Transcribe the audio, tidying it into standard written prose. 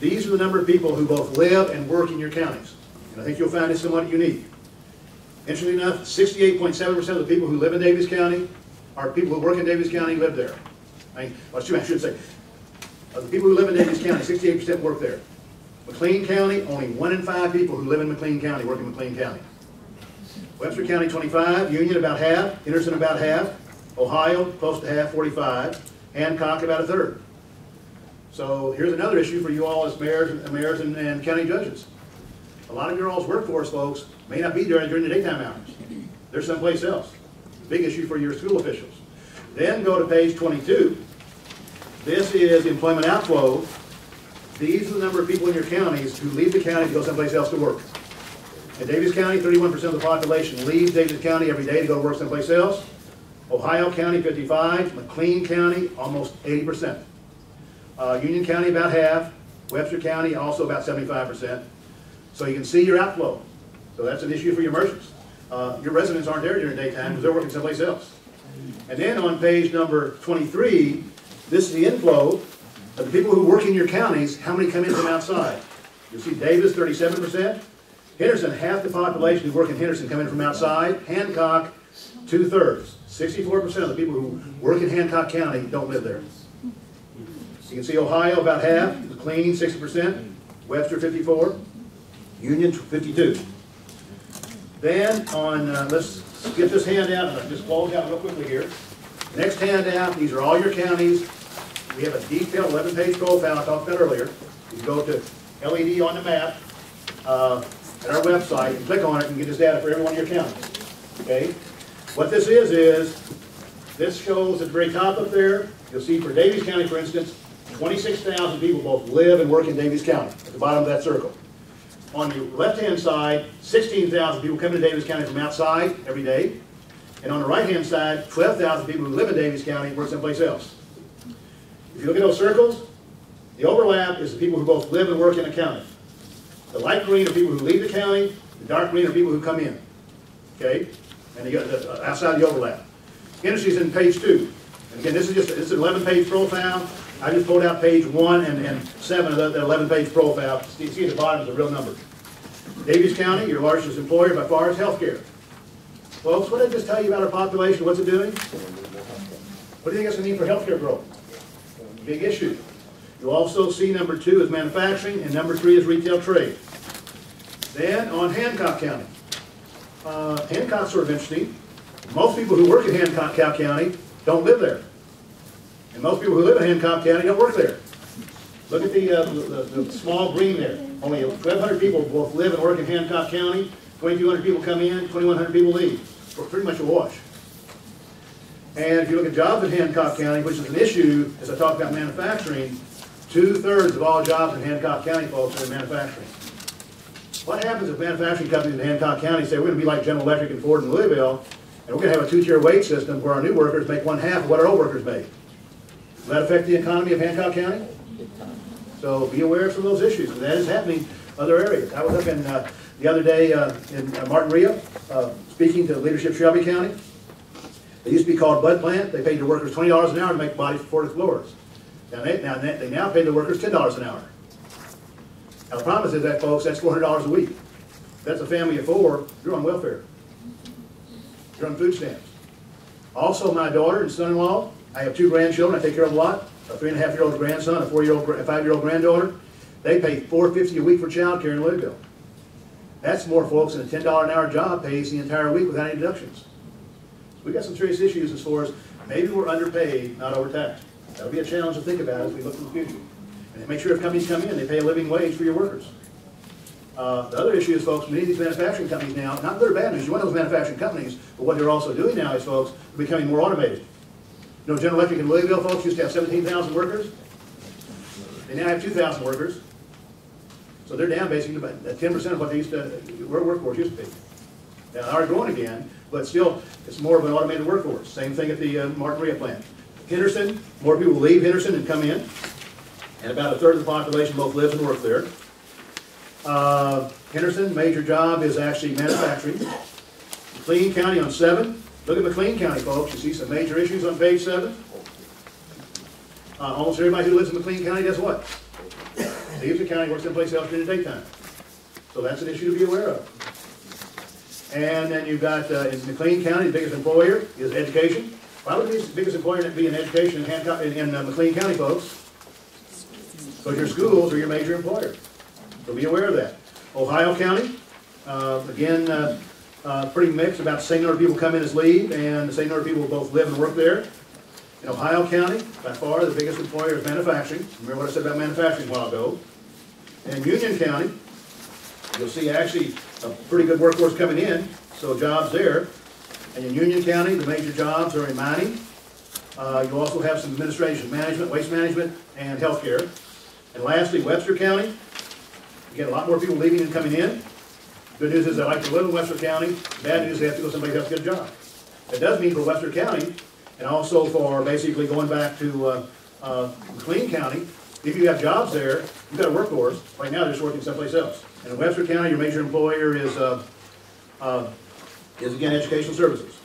These are the number of people who both live and work in your counties. And I think you'll find it somewhat unique. Interestingly enough, 68.7% of the people who live in Daviess County are people who work in Daviess County live there. I should say, of the people who live in Daviess County, 68% work there. McLean County, only 1 in 5 people who live in McLean County work in McLean County. Webster County, 25. Union, about half. Henderson, about half. Ohio, close to half, 45. Hancock, about a third. So here's another issue for you all as mayors and county judges. A lot of your all's workforce, folks, may not be there during the daytime hours. They're someplace else. Big issue for your school officials. Then go to page 22. This is employment outflow. These are the number of people in your counties who leave the county to go someplace else to work. In Daviess County, 31% of the population leaves Daviess County every day to go to work someplace else. Ohio County, 55. McLean County, almost 80%. Union County, about half. Webster County, also about 75%. So you can see your outflow. So that's an issue for your merchants. Your residents aren't there during the daytime because they're working someplace else. And then on page number 23, this is the inflow of the people who work in your counties. How many come in from outside? You'll see Davis, 37%. Henderson, half the population who work in Henderson come in from outside. Hancock, 2/3. 64% of the people who work in Hancock County don't live there. You can see Ohio, about half. McLean, 60%. Webster, 54%. Union, 52%. Then on, let's get this handout, and I'll just close out real quickly here. Next handout, these are all your counties. We have a detailed 11-page profile I talked about earlier. You can go to LED on the map at our website and click on it and get this data for every one of your counties. Okay? What this is this shows at the very top up there, you'll see for Daviess County, for instance, 26,000 people both live and work in Daviess County at the bottom of that circle. On the left-hand side, 16,000 people come to Daviess County from outside every day. And on the right-hand side, 12,000 people who live in Daviess County work someplace else. If you look at those circles, the overlap is the people who both live and work in a county. The light green are people who leave the county. The dark green are people who come in. Okay? And you got outside the overlap. Industry's in page 2. And again, this is an 11-page profile. I just pulled out page 1 and 7 of that 11-page profile. You see at the bottom is a real number. Daviess County, your largest employer by far is healthcare. Folks, what did I just tell you about our population? What's it doing? What do you think that's going to mean for healthcare growth? Big issue. You'll also see number 2 is manufacturing, and number 3 is retail trade. Then on Hancock County. Hancock's sort of interesting. Most people who work in Hancock County don't live there. And most people who live in Hancock County don't work there. Look at the small green there. Only 1,200 people both live and work in Hancock County. 2,200 people come in, 2,100 people leave. We're pretty much a wash. And if you look at jobs in Hancock County, which is an issue, as I talked about manufacturing, 2/3 of all jobs in Hancock County, folks, are in manufacturing. What happens if manufacturing companies in Hancock County say, we're going to be like General Electric and Ford and Louisville, and we're going to have a 2-tier wage system where our new workers make 1/2 of what our old workers make? Will that affect the economy of Hancock County? So be aware of some of those issues. And that is happening in other areas. I was up in the other day in Martin Rio, speaking to leadership of Shelby County. They used to be called Bud Plant. They paid their workers $20 an hour to make bodies for 40 floors. They now pay their workers $10 an hour. Now the promise is that, folks, that's $400 a week. If that's a family of 4, you're on welfare. You're on food stamps. Also, my daughter and son-in-law, I have 2 grandchildren. I take care of a lot. A 3.5-year-old grandson, a 5-year-old granddaughter. They pay $4.50 a week for child care in Louisville. That's more, folks, than a $10 an hour job pays the entire week without any deductions. So we've got some serious issues as far as maybe we're underpaid, not overtaxed. That'll be a challenge to think about as we look to the future. And make sure if companies come in, they pay a living wage for your workers. The other issue is, folks, many of these manufacturing companies now, not good or bad news, you want those manufacturing companies, but what they're also doing now is, folks, they're becoming more automated. You know, General Electric in Louisville, folks, used to have 17,000 workers. They now have 2,000 workers. So they're down basically about 10% of what they used to, where workforce used to be. Now, they are growing again, but still, it's more of an automated workforce. Same thing at the Martin Rio plant. Henderson, more people leave Henderson and come in. And about 1/3 of the population both lives and works there. Henderson, major job is actually manufacturing. McLean County on 7. Look at McLean County, folks. You see some major issues on page 7. Almost everybody who lives in McLean County does what? leaves the county, works someplace else during the daytime. So that's an issue to be aware of. And then you've got, in McLean County, the biggest employer is education. Why would the biggest employer be in education in McLean County, folks? Because your schools are your major employer. So be aware of that. Ohio County, again, pretty mixed. About the same number of people come in as leave, and the same number of people both live and work there. In Ohio County, by far, the biggest employer is manufacturing. Remember what I said about manufacturing a while ago. In Union County, you'll see actually a pretty good workforce coming in, so jobs there. And in Union County, the major jobs are in mining. You also have some administration, management, waste management, and healthcare. And lastly, Webster County. Again, a lot more people leaving and coming in. Good news is they like to live in Webster County. Bad news is they have to go someplace else to get a job. That does mean for Webster County, and also for basically going back to McLean County, if you have jobs there, you've got a workforce. Right now, they're just working someplace else. And in Webster County, your major employer is again, educational services.